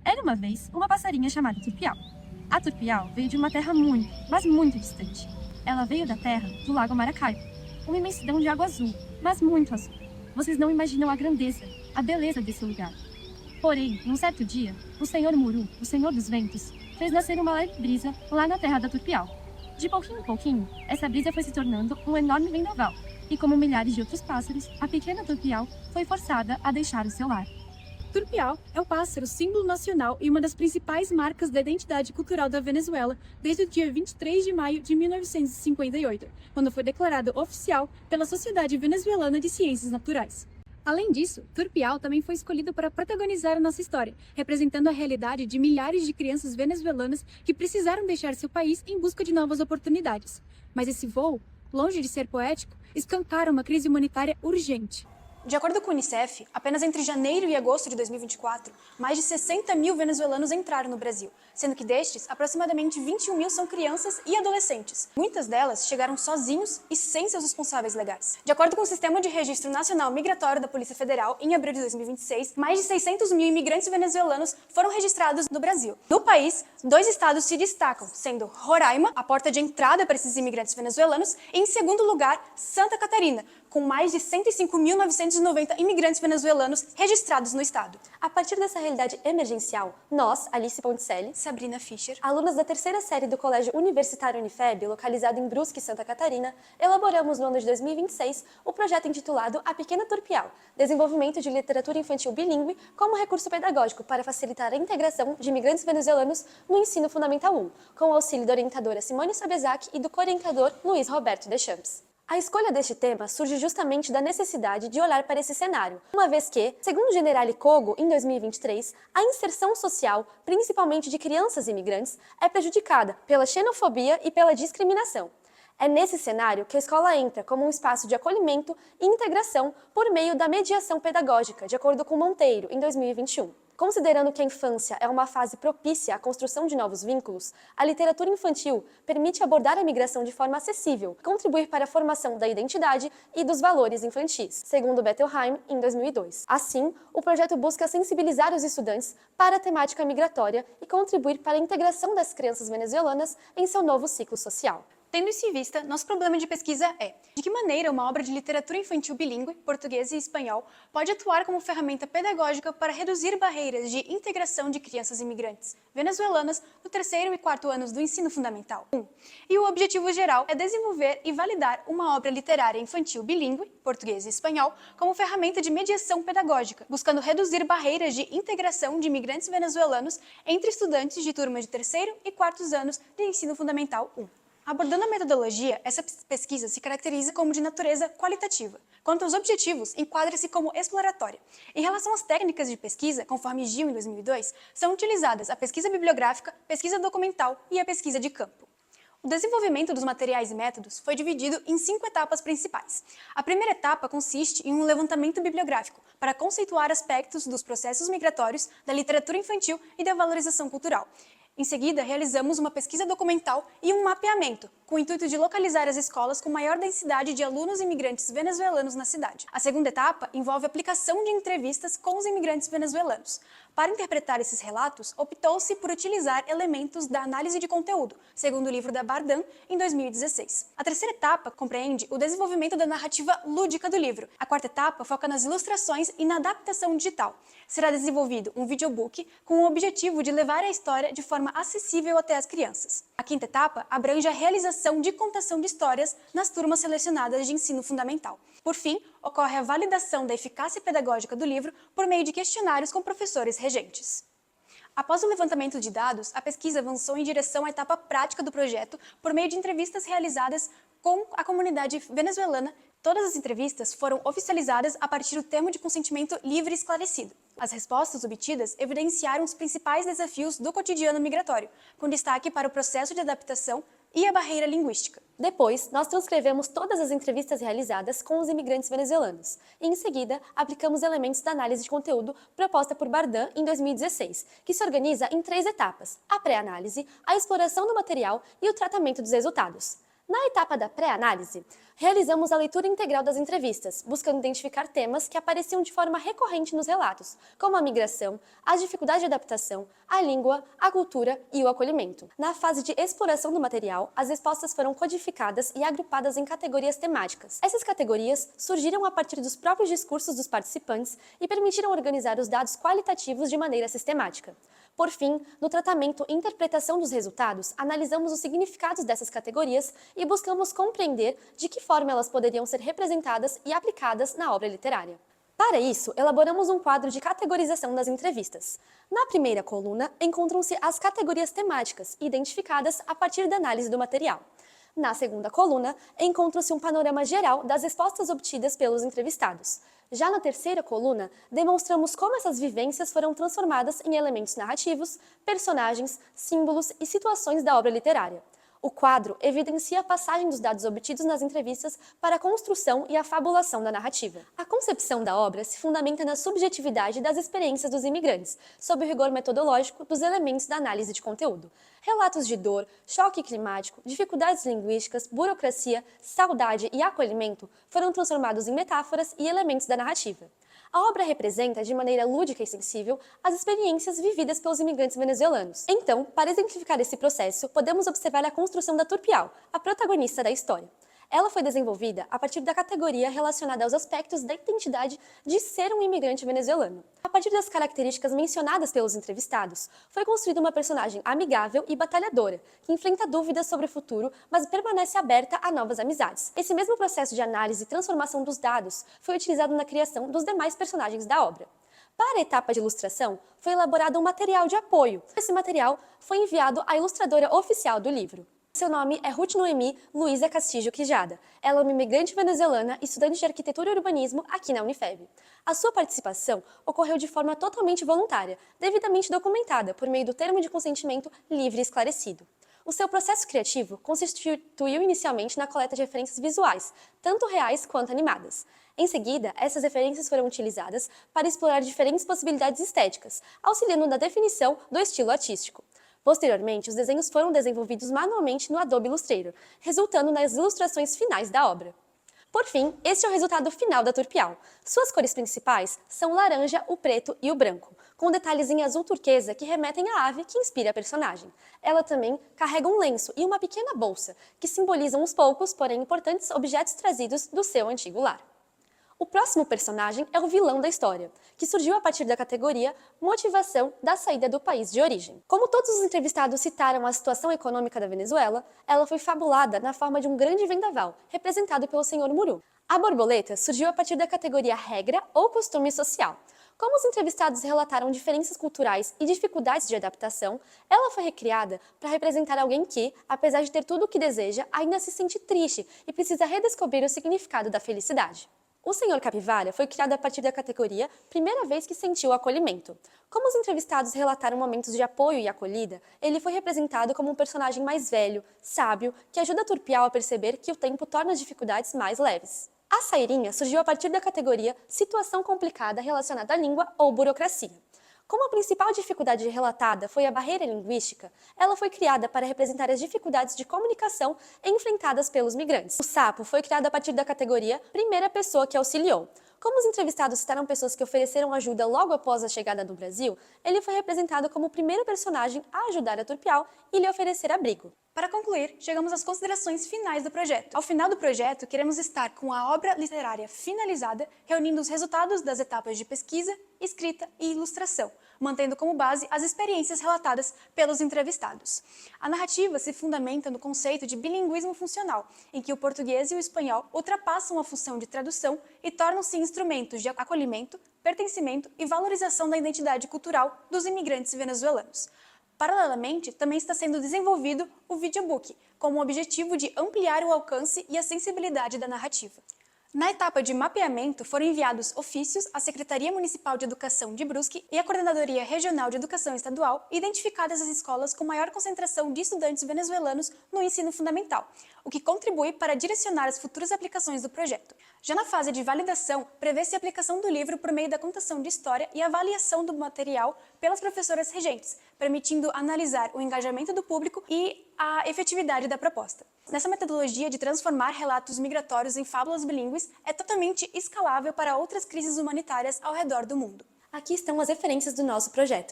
Era uma vez uma passarinha chamada Turpial. A Turpial veio de uma terra muito, mas muito distante. Ela veio da terra do Lago Maracaibo, uma imensidão de água azul, mas muito azul. Vocês não imaginam a grandeza, a beleza desse lugar. Porém, num certo dia, o Senhor Muru, o Senhor dos Ventos, fez nascer uma leve brisa lá na terra da Turpial. De pouquinho em pouquinho, essa brisa foi se tornando um enorme vendaval, e como milhares de outros pássaros, a pequena Turpial foi forçada a deixar o seu lar. Turpial é o pássaro símbolo nacional e uma das principais marcas da identidade cultural da Venezuela desde o dia 23 de maio de 1958, quando foi declarado oficial pela Sociedade Venezuelana de Ciências Naturais. Além disso, Turpial também foi escolhido para protagonizar a nossa história, representando a realidade de milhares de crianças venezuelanas que precisaram deixar seu país em busca de novas oportunidades. Mas esse voo, longe de ser poético, escancara uma crise humanitária urgente. De acordo com o Unicef, apenas entre janeiro e agosto de 2024, mais de 60 mil venezuelanos entraram no Brasil, sendo que destes, aproximadamente 21 mil são crianças e adolescentes. Muitas delas chegaram sozinhos e sem seus responsáveis legais. De acordo com o Sistema de Registro Nacional Migratório da Polícia Federal, em abril de 2026, mais de 600 mil imigrantes venezuelanos foram registrados no Brasil. No país, 2 estados se destacam, sendo Roraima, a porta de entrada para esses imigrantes venezuelanos, e em segundo lugar, Santa Catarina, com mais de 105.990 imigrantes venezuelanos registrados no estado. A partir dessa realidade emergencial, nós, Alice Ponticelli, Sabrina Fischer, alunas da terceira série do Colégio Universitário Unifeb, localizado em Brusque, Santa Catarina, elaboramos no ano de 2026 o projeto intitulado A Pequena Turpial, desenvolvimento de literatura infantil bilíngue como recurso pedagógico para facilitar a integração de imigrantes venezuelanos no ensino fundamental 1, com o auxílio da orientadora Simone Sabezac e do co-orientador Luiz Roberto Deschamps. A escolha deste tema surge justamente da necessidade de olhar para esse cenário, uma vez que, segundo o Generale Kogo, em 2023, a inserção social, principalmente de crianças imigrantes, é prejudicada pela xenofobia e pela discriminação. É nesse cenário que a escola entra como um espaço de acolhimento e integração por meio da mediação pedagógica, de acordo com Monteiro, em 2021. Considerando que a infância é uma fase propícia à construção de novos vínculos, a literatura infantil permite abordar a migração de forma acessível e contribuir para a formação da identidade e dos valores infantis, segundo Bettelheim, em 2002. Assim, o projeto busca sensibilizar os estudantes para a temática migratória e contribuir para a integração das crianças venezuelanas em seu novo ciclo social. Tendo isso em vista, nosso problema de pesquisa é: de que maneira uma obra de literatura infantil bilíngue, português e espanhol, pode atuar como ferramenta pedagógica para reduzir barreiras de integração de crianças imigrantes venezuelanas no terceiro e quarto anos do ensino fundamental 1. E o objetivo geral é desenvolver e validar uma obra literária infantil bilíngue, português e espanhol, como ferramenta de mediação pedagógica, buscando reduzir barreiras de integração de imigrantes venezuelanos entre estudantes de turmas de terceiro e quartos anos de ensino fundamental 1. Abordando a metodologia, essa pesquisa se caracteriza como de natureza qualitativa. Quanto aos objetivos, enquadra-se como exploratória. Em relação às técnicas de pesquisa, conforme Gil em 2002, são utilizadas a pesquisa bibliográfica, pesquisa documental e a pesquisa de campo. O desenvolvimento dos materiais e métodos foi dividido em 5 etapas principais. A primeira etapa consiste em um levantamento bibliográfico para conceituar aspectos dos processos migratórios, da literatura infantil e da valorização cultural. Em seguida, realizamos uma pesquisa documental e um mapeamento, com o intuito de localizar as escolas com maior densidade de alunos imigrantes venezuelanos na cidade. A segunda etapa envolve a aplicação de entrevistas com os imigrantes venezuelanos. Para interpretar esses relatos, optou-se por utilizar elementos da análise de conteúdo, segundo o livro da Bardin, em 2016. A terceira etapa compreende o desenvolvimento da narrativa lúdica do livro. A quarta etapa foca nas ilustrações e na adaptação digital. Será desenvolvido um videobook com o objetivo de levar a história de forma acessível até as crianças. A quinta etapa abrange a realização de contação de histórias nas turmas selecionadas de ensino fundamental. Por fim, ocorre a validação da eficácia pedagógica do livro por meio de questionários com professores regentes. Após o levantamento de dados, a pesquisa avançou em direção à etapa prática do projeto por meio de entrevistas realizadas com a comunidade venezuelana. Todas as entrevistas foram oficializadas a partir do termo de consentimento livre e esclarecido. As respostas obtidas evidenciaram os principais desafios do cotidiano migratório, com destaque para o processo de adaptação e a barreira linguística. Depois, nós transcrevemos todas as entrevistas realizadas com os imigrantes venezuelanos e, em seguida, aplicamos elementos da análise de conteúdo proposta por Bardin em 2016, que se organiza em 3 etapas: a pré-análise, a exploração do material e o tratamento dos resultados. Na etapa da pré-análise, realizamos a leitura integral das entrevistas, buscando identificar temas que apareciam de forma recorrente nos relatos, como a migração, a dificuldade de adaptação, a língua, a cultura e o acolhimento. Na fase de exploração do material, as respostas foram codificadas e agrupadas em categorias temáticas. Essas categorias surgiram a partir dos próprios discursos dos participantes e permitiram organizar os dados qualitativos de maneira sistemática. Por fim, no tratamento e interpretação dos resultados, analisamos os significados dessas categorias e buscamos compreender de que forma elas poderiam ser representadas e aplicadas na obra literária. Para isso, elaboramos um quadro de categorização das entrevistas. Na primeira coluna, encontram-se as categorias temáticas, identificadas a partir da análise do material. Na segunda coluna, encontra-se um panorama geral das respostas obtidas pelos entrevistados. Já na terceira coluna, demonstramos como essas vivências foram transformadas em elementos narrativos, personagens, símbolos e situações da obra literária. O quadro evidencia a passagem dos dados obtidos nas entrevistas para a construção e a fabulação da narrativa. A concepção da obra se fundamenta na subjetividade das experiências dos imigrantes, sob o rigor metodológico dos elementos da análise de conteúdo. Relatos de dor, choque climático, dificuldades linguísticas, burocracia, saudade e acolhimento foram transformados em metáforas e elementos da narrativa. A obra representa, de maneira lúdica e sensível, as experiências vividas pelos imigrantes venezuelanos. Então, para exemplificar esse processo, podemos observar a construção da Turpial, a protagonista da história. Ela foi desenvolvida a partir da categoria relacionada aos aspectos da identidade de ser um imigrante venezuelano. A partir das características mencionadas pelos entrevistados, foi construída uma personagem amigável e batalhadora, que enfrenta dúvidas sobre o futuro, mas permanece aberta a novas amizades. Esse mesmo processo de análise e transformação dos dados foi utilizado na criação dos demais personagens da obra. Para a etapa de ilustração, foi elaborado um material de apoio. Esse material foi enviado à ilustradora oficial do livro. Seu nome é Ruth Noemi Luísa Castillo Quijada. Ela é uma imigrante venezuelana, estudante de arquitetura e urbanismo aqui na Unifeb. A sua participação ocorreu de forma totalmente voluntária, devidamente documentada por meio do termo de consentimento livre e esclarecido. O seu processo criativo constituiu inicialmente na coleta de referências visuais, tanto reais quanto animadas. Em seguida, essas referências foram utilizadas para explorar diferentes possibilidades estéticas, auxiliando na definição do estilo artístico. Posteriormente, os desenhos foram desenvolvidos manualmente no Adobe Illustrator, resultando nas ilustrações finais da obra. Por fim, este é o resultado final da Turpial. Suas cores principais são o laranja, o preto e o branco, com detalhes em azul turquesa que remetem à ave que inspira a personagem. Ela também carrega um lenço e uma pequena bolsa, que simbolizam os poucos, porém importantes, objetos trazidos do seu antigo lar. O próximo personagem é o vilão da história, que surgiu a partir da categoria Motivação da saída do país de origem. Como todos os entrevistados citaram a situação econômica da Venezuela, ela foi fabulada na forma de um grande vendaval, representado pelo Sr. Muru. A borboleta surgiu a partir da categoria Regra ou Costume Social. Como os entrevistados relataram diferenças culturais e dificuldades de adaptação, ela foi recriada para representar alguém que, apesar de ter tudo o que deseja, ainda se sente triste e precisa redescobrir o significado da felicidade. O Sr. Capivara foi criado a partir da categoria Primeira Vez que Sentiu o Acolhimento. Como os entrevistados relataram momentos de apoio e acolhida, ele foi representado como um personagem mais velho, sábio, que ajuda a Turpial a perceber que o tempo torna as dificuldades mais leves. A Sairinha surgiu a partir da categoria Situação Complicada relacionada à língua ou burocracia. Como a principal dificuldade relatada foi a barreira linguística, ela foi criada para representar as dificuldades de comunicação enfrentadas pelos migrantes. O Sapo foi criado a partir da categoria Primeira Pessoa que Auxiliou. Como os entrevistados citaram pessoas que ofereceram ajuda logo após a chegada no Brasil, ele foi representado como o primeiro personagem a ajudar a Turpial e lhe oferecer abrigo. Para concluir, chegamos às considerações finais do projeto. Ao final do projeto, queremos estar com a obra literária finalizada, reunindo os resultados das etapas de pesquisa, escrita e ilustração, mantendo como base as experiências relatadas pelos entrevistados. A narrativa se fundamenta no conceito de bilinguismo funcional, em que o português e o espanhol ultrapassam a função de tradução e tornam-se instrumentos de acolhimento, pertencimento e valorização da identidade cultural dos imigrantes venezuelanos. Paralelamente, também está sendo desenvolvido o videobook, com o objetivo de ampliar o alcance e a sensibilidade da narrativa. Na etapa de mapeamento, foram enviados ofícios à Secretaria Municipal de Educação de Brusque e à Coordenadoria Regional de Educação Estadual, identificadas as escolas com maior concentração de estudantes venezuelanos no ensino fundamental, o que contribui para direcionar as futuras aplicações do projeto. Já na fase de validação, prevê-se a aplicação do livro por meio da contação de história e avaliação do material pelas professoras regentes, permitindo analisar o engajamento do público e a efetividade da proposta. Nessa metodologia de transformar relatos migratórios em fábulas bilíngues, é totalmente escalável para outras crises humanitárias ao redor do mundo. Aqui estão as referências do nosso projeto.